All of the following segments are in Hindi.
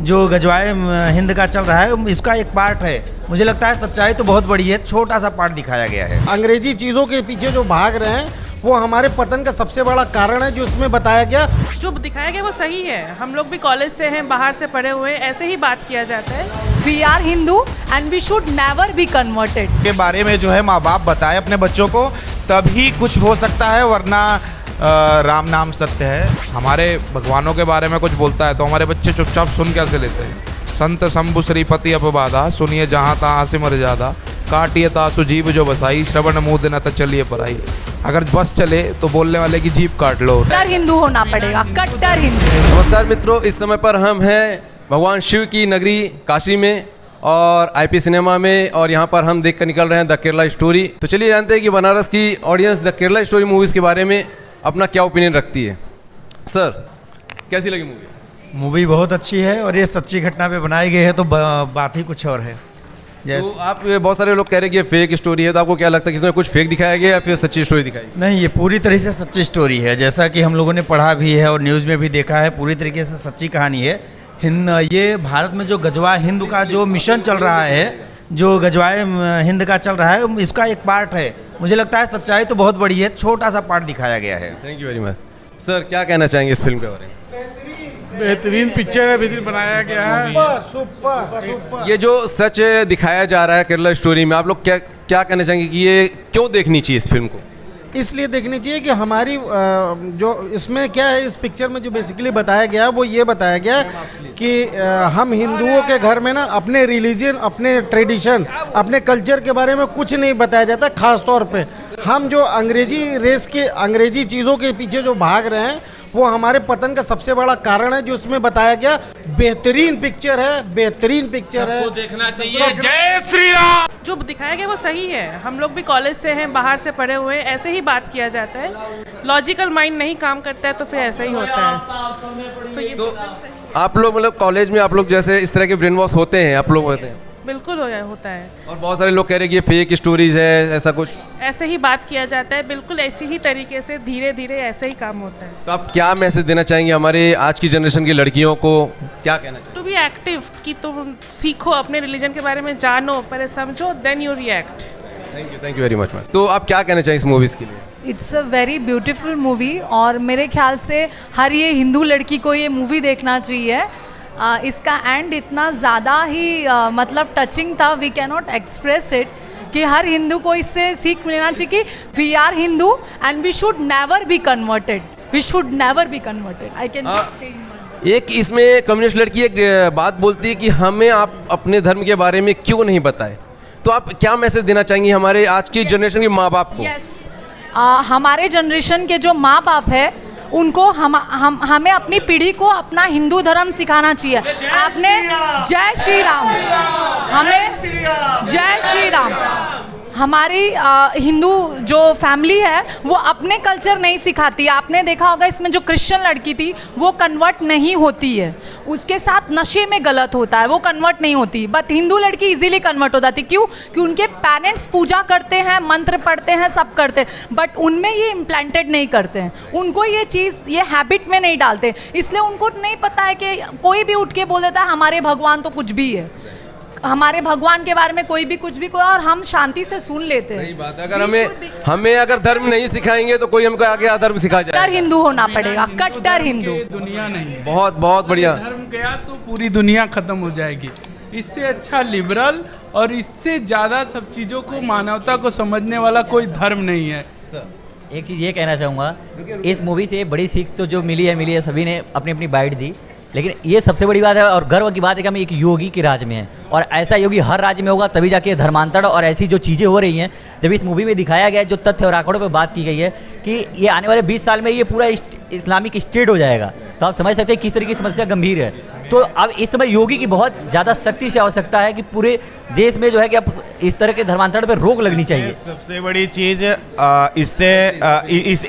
जो गजवाए हिंद का चल रहा है इसका एक पार्ट है। मुझे लगता है सच्चाई तो बहुत बड़ी है, छोटा सा पार्ट दिखाया गया है। अंग्रेजी चीज़ों के पीछे जो भाग रहे हैं वो हमारे पतन का सबसे बड़ा कारण है, जो इसमें बताया गया। जो दिखाया गया वो सही है। हम लोग भी कॉलेज से हैं, बाहर से पढ़े हुए, ऐसे ही बात किया जाता है। We are Hindu and we should never be converted के बारे में जो है माँ बाप बताए अपने बच्चों को, तभी कुछ हो सकता है, वरना राम नाम सत्य है। हमारे भगवानों के बारे में कुछ बोलता है तो हमारे बच्चे चुपचाप सुन कैसे लेते हैं। संत शंभु श्रीपति अपबाधा, सुनिए जहाँ तहाँ हंसी मर जादा, काटिए तासु जीव जो बसाई, श्रवण मुँह न त चलिए पराई। अगर बस चले तो बोलने वाले की जीभ काट लो। कट्टर हिंदू होना पड़ेगा, कट्टर हिंदू। नमस्कार मित्रों, इस समय पर हम हैं भगवान शिव की नगरी काशी में और आईपी सिनेमा में, और यहाँ पर हम देख कर निकल रहे हैं द केरला स्टोरी। तो चलिए जानते हैं कि बनारस की audience the Kerala story movies के बारे में अपना क्या ओपिनियन रखती है। सर, कैसी लगी मूवी? मूवी बहुत अच्छी है और ये सच्ची घटना पे बनाई गई है, तो बात ही कुछ और है। तो आप बहुत सारे लोग कह रहे हैं कि ये फेक स्टोरी है, तो आपको क्या लगता है कि इसमें कुछ फेक दिखाया गया या फिर सच्ची स्टोरी दिखाई? नहीं, ये पूरी तरह से सच्ची स्टोरी है, जैसा कि हम लोगों ने पढ़ा भी है और न्यूज़ में भी देखा है। पूरी तरीके से सच्ची कहानी है। ये भारत में जो गजवा हिंद का जो मिशन चल रहा है, जो गजवाए हिंद का चल रहा है, इसका एक पार्ट है। मुझे लगता है सच्चाई तो बहुत बड़ी है, छोटा सा पार्ट दिखाया गया है। Thank you very much. Sir, क्या कहना चाहेंगे इस फिल्म के बारे में? बेहतरीन पिक्चर है, बेहतरीन बनाया गया है। सुपर। ये जो सच दिखाया जा रहा है केरला स्टोरी में, आप लोग क्या कहना चाहेंगे कि ये क्यों देखनी चाहिए इस फिल्म को? इसलिए देखनी चाहिए कि हमारी जो इसमें क्या है, इस पिक्चर में जो बेसिकली बताया गया वो ये बताया गया कि हम हिंदुओं के घर में ना अपने रिलीजन, अपने ट्रेडिशन, अपने कल्चर के बारे में कुछ नहीं बताया जाता। खास तौर पे हम जो अंग्रेजी रेस के, अंग्रेजी चीज़ों के पीछे जो भाग रहे हैं वो हमारे पतन का सबसे बड़ा कारण है, जो इसमें बताया गया। बेहतरीन पिक्चर है, बेहतरीन पिक्चर है, देखना चाहिए। जय श्री राम। जो दिखाया गया वो सही है। हम लोग भी कॉलेज से हैं, बाहर से पढ़े हुए, ऐसे ही बात किया जाता है। लॉजिकल माइंड नहीं काम करता है तो फिर ऐसा ही होता है। तो ये आप लोग मतलब कॉलेज में आप लोग जैसे इस तरह के ब्रेन वॉश होते हैं, आप लोग होते हैं? बिल्कुल होता है। और बहुत सारे लोग कह रहे हैं कि ये फेक स्टोरीज है, ऐसा कुछ? ऐसे ही बात किया जाता है, बिल्कुल ऐसी ही तरीके से धीरे धीरे ऐसे ही काम होता है। तो आप क्या मैसेज देना चाहेंगे हमारे आज की जनरेशन की लड़कियों को? क्या कहना चाहिए? टू बी एक्टिव, कि तुम सीखो, अपने रिलीजन के बारे में जानो, पहले समझो, then you react. Thank you very much. तो आप क्या कहना चाहिए इस मूवीज़ के लिए? It's a very beautiful movie और मेरे ख्याल से हर ये हिंदू लड़की को ये मूवी देखना चाहिए। इसका एंड इतना ज़्यादा ही मतलब टचिंग था, we can not express it, कि हर हिंदू को इससे सीख मिलना चाहिए कि we are Hindu and we should never be converted, we should never be converted. I can just say एक इसमें कम्युनिस्ट लड़की एक बात बोलती है कि हमें आप अपने धर्म के बारे में क्यों नहीं बताए, तो आप क्या मैसेज देना चाहेंगे हमारे आज की जनरेशन के माँ बाप को? यस, हमारे जनरेशन के जो माँ बाप है उनको हमें अपनी पीढ़ी को अपना हिंदू धर्म सिखाना चाहिए। आपने जय श्री राम, हमें जय श्री राम। हमारी हिंदू जो फैमिली है वो अपने कल्चर नहीं सिखाती। आपने देखा होगा इसमें जो क्रिश्चियन लड़की थी वो कन्वर्ट नहीं होती है, उसके साथ नशे में गलत होता है, वो कन्वर्ट नहीं होती। बट हिंदू लड़की इजीली कन्वर्ट हो जाती। क्यों? कि उनके पेरेंट्स पूजा करते हैं, मंत्र पढ़ते हैं, सब करते हैं, बट उनमें ये इम्प्लांटेड नहीं करते हैं, उनको ये चीज़, ये हैबिट में नहीं डालते, इसलिए उनको नहीं पता है कि कोई भी उठ के बोल देता है हमारे भगवान तो कुछ भी है, हमारे भगवान के बारे में कोई भी कुछ भी कोई, और हम शांति से सुन लेते हैं। सही बात है। अगर हमें अगर धर्म नहीं सिखाएंगे तो कोई हमको आगे अधर्म सिखा जाएगा। कट्टर हिंदू होना पड़ेगा, कट्टर हिंदू। दुनिया नहीं, बहुत बहुत बढ़िया। धर्म गया तो पूरी दुनिया खत्म हो जाएगी। इससे अच्छा लिबरल और इससे ज़्यादा सब चीज़ों को, मानवता को समझने वाला कोई धर्म नहीं है। एक चीज़ ये कहना चाहूँगा, इस मूवी से बड़ी सीख तो जो मिली है, सभी ने अपनी अपनी बाइट दी, लेकिन ये सबसे बड़ी बात है और गर्व की बात है कि हम एक योगी के राज में हैं, और ऐसा योगी हर राज्य में होगा तभी जाके धर्मांतरण और ऐसी जो चीज़ें हो रही हैं। जब इस मूवी में दिखाया गया, जो तथ्य और आंकड़ों पे बात की गई है कि ये आने वाले 20 साल में ये पूरा इस्लामिक स्टेट हो जाएगा, तो आप समझ सकते हैं किस तरह की समस्या गंभीर है। तो अब इस समय योगी की बहुत ज़्यादा सख्ती से आवश्यकता है कि पूरे देश में जो है कि अब इस तरह के धर्मांतरण पर रोक लगनी चाहिए। सबसे बड़ी चीज़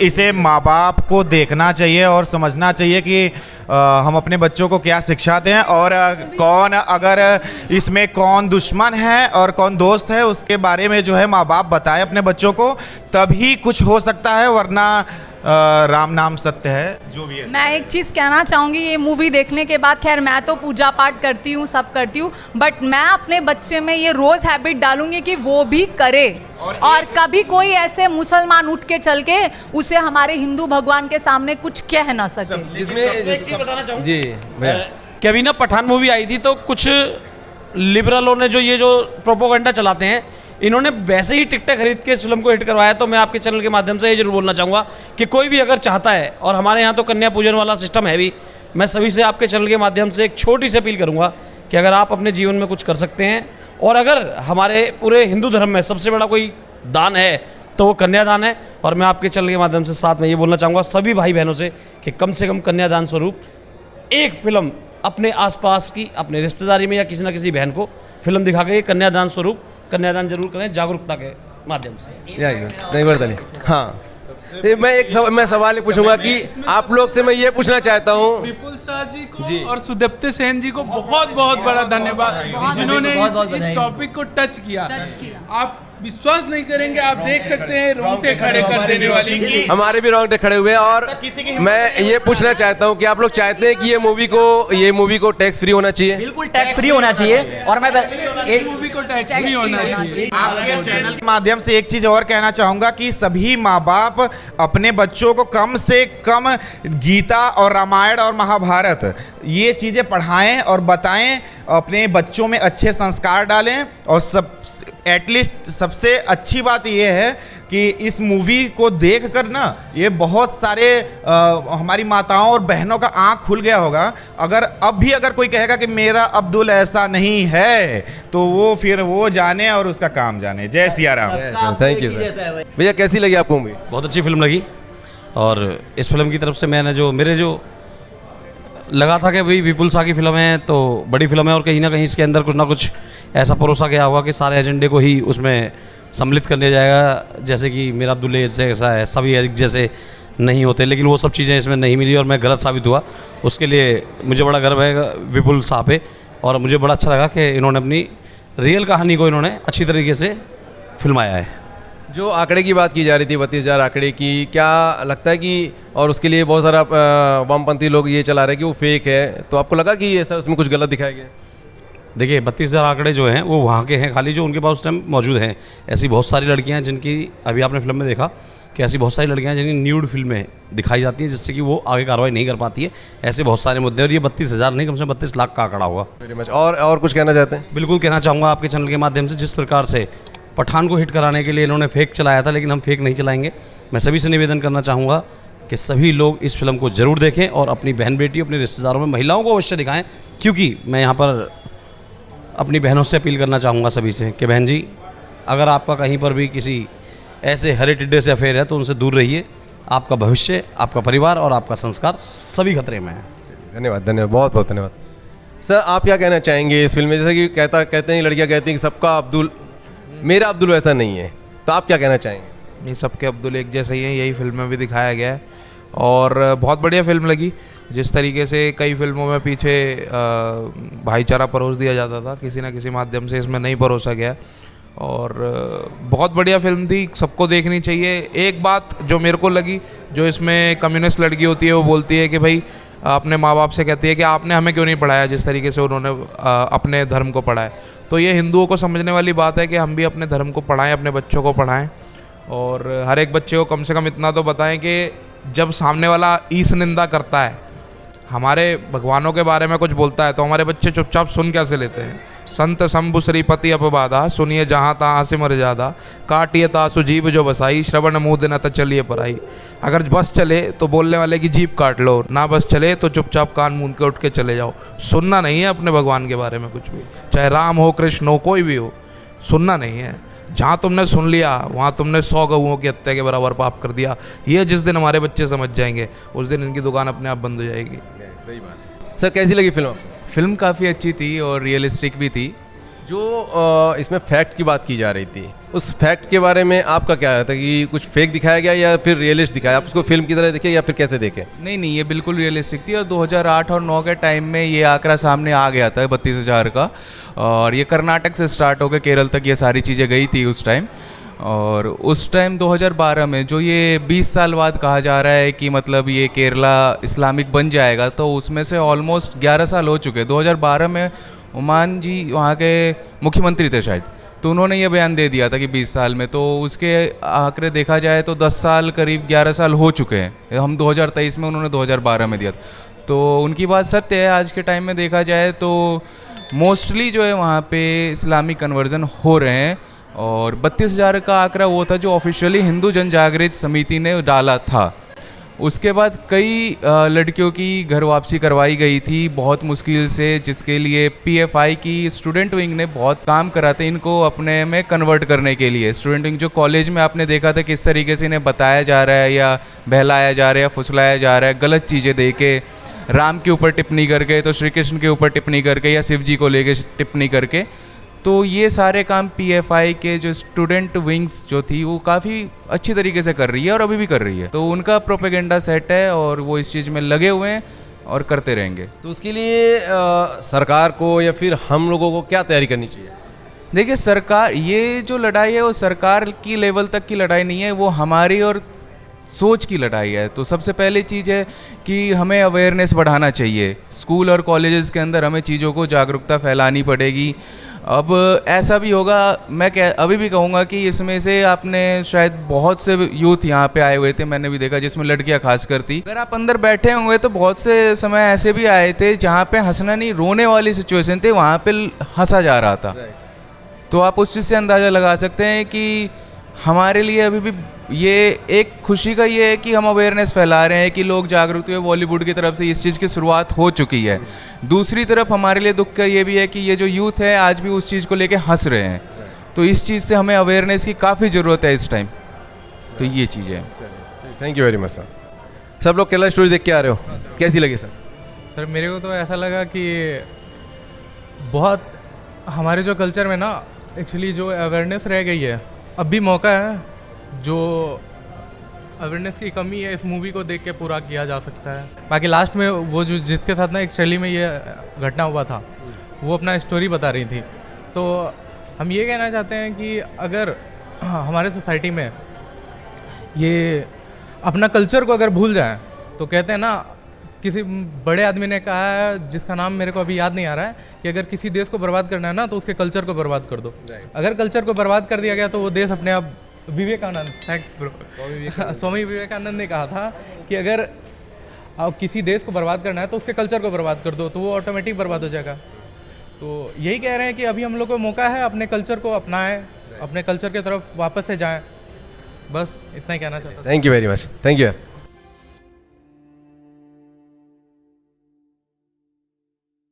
इसे माँ बाप को देखना चाहिए और समझना चाहिए कि हम अपने बच्चों को क्या शिक्षा दें, और कौन, अगर इसमें कौन दुश्मन है और कौन दोस्त है, उसके बारे में जो है माँ बाप बताए अपने बच्चों को, तभी कुछ हो सकता है, वरना राम नाम सत्य है, जो भी है। मैं एक चीज़ कहना चाहूँगी, ये मूवी देखने के बाद, खैर मैं तो पूजा पाठ करती हूँ, सब करती हूँ, बट मैं अपने बच्चे में ये रोज़ हैबिट डालूंगी कि वो भी करे, और कभी कोई ऐसे मुसलमान उठ के चल के उसे हमारे हिंदू भगवान के सामने कुछ कह ना सके। जिसमें जी भैया, कि अभी ना पठान मूवी आई थी तो कुछ लिबरलों ने जो प्रोपोगंडा चलाते हैं, इन्होंने वैसे ही टिकटें खरीद के इस फिल्म को हिट करवाया। तो मैं आपके चैनल के माध्यम से ये जरूर बोलना चाहूँगा कि कोई भी अगर चाहता है, और हमारे यहाँ तो कन्या पूजन वाला सिस्टम है भी, मैं सभी से आपके चैनल के माध्यम से एक छोटी सी अपील करूँगा कि अगर आप अपने जीवन में कुछ कर सकते हैं, और अगर हमारे पूरे हिंदू धर्म में सबसे बड़ा कोई दान है तो वो कन्यादान है। और मैं आपके चैनल के माध्यम से साथ में ये बोलना चाहूँगा सभी भाई बहनों से कि कम से कम कन्यादान स्वरूप एक फिल्म अपने आसपास की, अपने रिश्तेदारी में या किसी न किसी बहन को फिल्म दिखा के कन्यादान स्वरूप कन्यादान जरूर करें, जागरूकता के माध्यम से। नहीं बर्तनी। हाँ, मैं सवाल पूछूंगा कि आप लोग से मैं ये पूछना चाहता हूँ, विपुल शाह जी को और सुदीप्ति सेन जी को बहुत बहुत बड़ा धन्यवाद, जिन्होंने इस टॉपिक को टच किया। आप विश्वास नहीं करेंगे, आप देख सकते हैं रोंगटे खड़े कर देने वाली, हमारे भी रोंगटे खड़े हुए हैं। और मैं ये पूछना चाहता हूँ कि आप लोग चाहते हैं कि ये मूवी को टैक्स फ्री होना चाहिए? बिल्कुल टैक्स फ्री होना चाहिए। और मैं एक मूवी को टैक्स फ्री होना चाहिए। आपके चैनल के माध्यम से एक चीज़ और कहना चाहूँगा कि सभी माँ बाप अपने बच्चों को कम से कम गीता और रामायण और महाभारत ये चीज़ें पढ़ाएं और बताएं, अपने बच्चों में अच्छे संस्कार डालें। और एटलीस्ट सबसे अच्छी बात ये है कि इस मूवी को देखकर ना ये बहुत सारे हमारी माताओं और बहनों का आँख खुल गया होगा। अगर कोई कहेगा कि मेरा अब्दुल ऐसा नहीं है, तो वो फिर वो जाने और उसका काम जाने। जय Siya Ram. Thank you sir. भैया कैसी लगी आपको मूवी? बहुत अच्छी फिल्म लगी, और इस फिल्म की तरफ से मैंने मेरे लगा था कि भाई विपुल शाह की फिल्म है तो बड़ी फिल्म है, और कहीं ना कहीं इसके अंदर कुछ ना कुछ ऐसा परोसा गया होगा कि सारे एजेंडे को ही उसमें सम्मिलित करने जाएगा, जैसे कि मेरा अब्दुल्ले ऐसा है, सभी एक जैसे नहीं होते, लेकिन वो सब चीज़ें इसमें नहीं मिली और मैं गलत साबित हुआ। उसके लिए मुझे बड़ा गर्व है विपुल शाह पे, और मुझे बड़ा अच्छा लगा कि इन्होंने अपनी रियल कहानी को इन्होंने अच्छी तरीके से फिल्माया है। जो आंकड़े की बात की जा रही थी 32,000 आंकड़े की, क्या लगता है कि, और उसके लिए बहुत सारा वामपंथी लोग ये चला रहे हैं कि वो फेक है, तो आपको लगा कि ऐसा उसमें कुछ गलत दिखाया गया? देखिए 32,000 आंकड़े जो हैं वो वहाँ के हैं खाली, जो उनके पास उस टाइम मौजूद हैं। ऐसी बहुत सारी लड़कियाँ हैं जिनकी, अभी आपने फिल्म में देखा कि ऐसी बहुत सारी लड़कियाँ हैं जिनकी न्यूड फिल्में दिखाई जाती हैं, जिससे कि वो आगे कार्रवाई नहीं कर पाती है। ऐसे बहुत सारे मुद्दे, और ये 32,000 नहीं, कम से कम 32 लाख का आंकड़ा होगा। Very much. और कुछ कहना चाहते हैं? बिल्कुल कहना चाहूँगा आपके चैनल के माध्यम से, जिस प्रकार से पठान को हिट कराने के लिए इन्होंने फेक चलाया था, लेकिन हम फेक नहीं चलाएंगे। मैं सभी से निवेदन करना चाहूँगा कि सभी लोग इस फिल्म को ज़रूर देखें और अपनी बहन बेटी, अपने रिश्तेदारों में महिलाओं को अवश्य दिखाएं, क्योंकि मैं यहाँ पर अपनी बहनों से अपील करना चाहूँगा सभी से कि बहन जी, अगर आपका कहीं पर भी किसी ऐसे हरे टिड्डे से अफेयर है तो उनसे दूर रहिए। आपका भविष्य, आपका परिवार और आपका संस्कार सभी खतरे में है। धन्यवाद, बहुत बहुत धन्यवाद। सर आप क्या कहना चाहेंगे इस फिल्म में? जैसे कि कहते हैं लड़कियाँ कहती हैं कि सबका अब्दुल, मेरा अब्दुल वैसा नहीं है, तो आप क्या कहना चाहेंगे? ये सबके अब्दुल एक जैसे ही हैं, यही फिल्म में भी दिखाया गया है, और बहुत बढ़िया फिल्म लगी। जिस तरीके से कई फिल्मों में पीछे भाईचारा परोस दिया जाता था, किसी ना किसी माध्यम से इसमें नहीं परोसा गया, और बहुत बढ़िया फिल्म थी, सबको देखनी चाहिए। एक बात जो मेरे को लगी, जो इसमें कम्युनिस्ट लड़की होती है वो बोलती है कि भाई अपने माँ बाप से कहती है कि आपने हमें क्यों नहीं पढ़ाया जिस तरीके से उन्होंने अपने धर्म को पढ़ाया। तो ये हिंदुओं को समझने वाली बात है कि हम भी अपने धर्म को पढ़ाएं, अपने बच्चों को पढ़ाएं, और हर एक बच्चे को कम से कम इतना तो बताएं कि जब सामने वाला ईश निंदा करता है, हमारे भगवानों के बारे में कुछ बोलता है, तो हमारे बच्चे चुपचाप सुन कैसे लेते हैं? संत शंभु श्रीपति अपबादा, सुनिए जहाँ तहाँ हंसी मर जादा, काटिए तासु जीव जो बसाई, श्रवण मुँह दिन त चलिए पराई। अगर बस चले तो बोलने वाले की जीभ काट लो, ना बस चले तो चुपचाप कान मूंद के उठ के चले जाओ। सुनना नहीं है अपने भगवान के बारे में कुछ भी, चाहे राम हो, कृष्ण हो, कोई भी हो, सुनना नहीं है। जहाँ तुमने सुन लिया वहाँ तुमने 100 गऊओं की हत्या के बराबर पाप कर दिया। ये जिस दिन हमारे बच्चे समझ जाएंगे, उस दिन इनकी दुकान अपने आप बंद हो जाएगी। सही बात। सर कैसी लगी फिल्म? फिल्म काफ़ी अच्छी थी और रियलिस्टिक भी थी। जो इसमें फैक्ट की बात की जा रही थी, उस फैक्ट के बारे में आपका क्या रहता है कि कुछ फेक दिखाया गया या फिर रियलिस्ट दिखाया? आप उसको फिल्म की तरह देखें या फिर कैसे देखें? नहीं, ये बिल्कुल रियलिस्टिक थी, और 2008 और 9 के टाइम में ये आंकड़ा सामने आ गया था 32,000 का, और ये कर्नाटक से स्टार्ट होकर केरल तक ये सारी चीज़ें गई थी उस टाइम। और उस टाइम 2012 में जो ये 20 साल बाद कहा जा रहा है कि मतलब ये केरला इस्लामिक बन जाएगा, तो उसमें से ऑलमोस्ट 11 साल हो चुके हैं। 2012 में ओमान जी वहाँ के मुख्यमंत्री थे शायद, तो उन्होंने ये बयान दे दिया था कि 20 साल में, तो उसके आंकड़े देखा जाए तो 10 साल करीब 11 साल हो चुके हैं। हम 2023 में, उन्होंने 2012 में दिया था, तो उनकी बात सत्य है। आज के टाइम में देखा जाए तो मोस्टली जो है वहाँ पे इस्लामिक कन्वर्जन हो रहे हैं, और 32,000 का आंकड़ा वो था जो ऑफिशियली हिंदू जन जागृत समिति ने डाला था। उसके बाद कई लड़कियों की घर वापसी करवाई गई थी बहुत मुश्किल से, जिसके लिए पीएफआई की स्टूडेंट विंग ने बहुत काम करा था इनको अपने में कन्वर्ट करने के लिए। स्टूडेंट विंग जो कॉलेज में आपने देखा था किस तरीके से इन्हें बताया जा रहा है या बहलाया जा रहा है या फुसलाया जा रहा है, गलत चीज़ें दे के, राम के ऊपर टिप्पणी करके तो श्री कृष्ण के ऊपर टिप्पणी करके या शिव जी को लेके टिप्पणी करके। तो ये सारे काम पीएफआई के जो स्टूडेंट विंग्स जो थी वो काफ़ी अच्छी तरीके से कर रही है और अभी भी कर रही है। तो उनका प्रोपेगेंडा सेट है और वो इस चीज़ में लगे हुए हैं और करते रहेंगे। तो उसके लिए सरकार को या फिर हम लोगों को क्या तैयारी करनी चाहिए? देखिए, सरकार, ये जो लड़ाई है वो सरकार की लेवल तक की लड़ाई नहीं है, वो हमारी और सोच की लड़ाई है। तो सबसे पहली चीज़ है कि हमें अवेयरनेस बढ़ाना चाहिए। स्कूल और कॉलेजेस के अंदर हमें चीज़ों को जागरूकता फैलानी पड़ेगी। अब ऐसा भी होगा, मैं अभी भी कहूँगा कि इसमें से आपने शायद बहुत से यूथ यहाँ पे आए हुए थे, मैंने भी देखा, जिसमें लड़कियाँ खासकर थी। अगर आप अंदर बैठे होंगे तो बहुत से समय ऐसे भी आए थे जहाँ पे हंसना नहीं, रोने वाली सिचुएशन थी, वहाँ पे हंसा जा रहा था। तो आप उस चीज़ से अंदाज़ा लगा सकते हैं कि हमारे लिए अभी भी ये एक खुशी का ये है कि हम अवेयरनेस फैला रहे हैं कि लोग जागरूक हुए। बॉलीवुड की तरफ से इस चीज़ की शुरुआत हो चुकी है। दूसरी तरफ हमारे लिए दुख का ये भी है कि ये जो यूथ है आज भी उस चीज़ को लेके हंस रहे हैं। तो इस चीज़ से हमें अवेयरनेस की काफ़ी ज़रूरत है इस टाइम। तो ये चीज़ है। Thank you very much sir. सब लोग केरला स्टोरी देख के आ रहे हो, कैसी लगी सर? सर मेरे को तो ऐसा लगा कि बहुत हमारे जो कल्चर में ना एक्चुअली जो अवेयरनेस रह गई है, अब भी मौका है। जो अवेयरनेस की कमी है इस मूवी को देख के पूरा किया जा सकता है। बाकी लास्ट में वो जो जिसके साथ ना एक शैली में ये घटना हुआ था, वो अपना स्टोरी बता रही थी। तो हम ये कहना चाहते हैं कि अगर हमारे सोसाइटी में ये अपना कल्चर को अगर भूल जाए, तो कहते हैं ना, किसी बड़े आदमी ने कहा है जिसका नाम मेरे को अभी याद नहीं आ रहा है, कि अगर किसी देश को बर्बाद करना है ना तो उसके कल्चर को बर्बाद कर दो। अगर कल्चर को बर्बाद कर दिया गया तो वो देश अपने आप, विवेकानंद, स्वामी विवेकानंद ने कहा था कि अगर किसी देश को बर्बाद करना है तो उसके कल्चर को बर्बाद कर दो, तो वो ऑटोमेटिक बर्बाद हो जाएगा। तो यही कह रहे हैं कि अभी हम लोग को मौका है, अपने कल्चर को अपनाएं, अपने कल्चर की तरफ वापस से जाएं। बस इतना ही कहना चाहता हूं। Thank you very much. Thank you यार।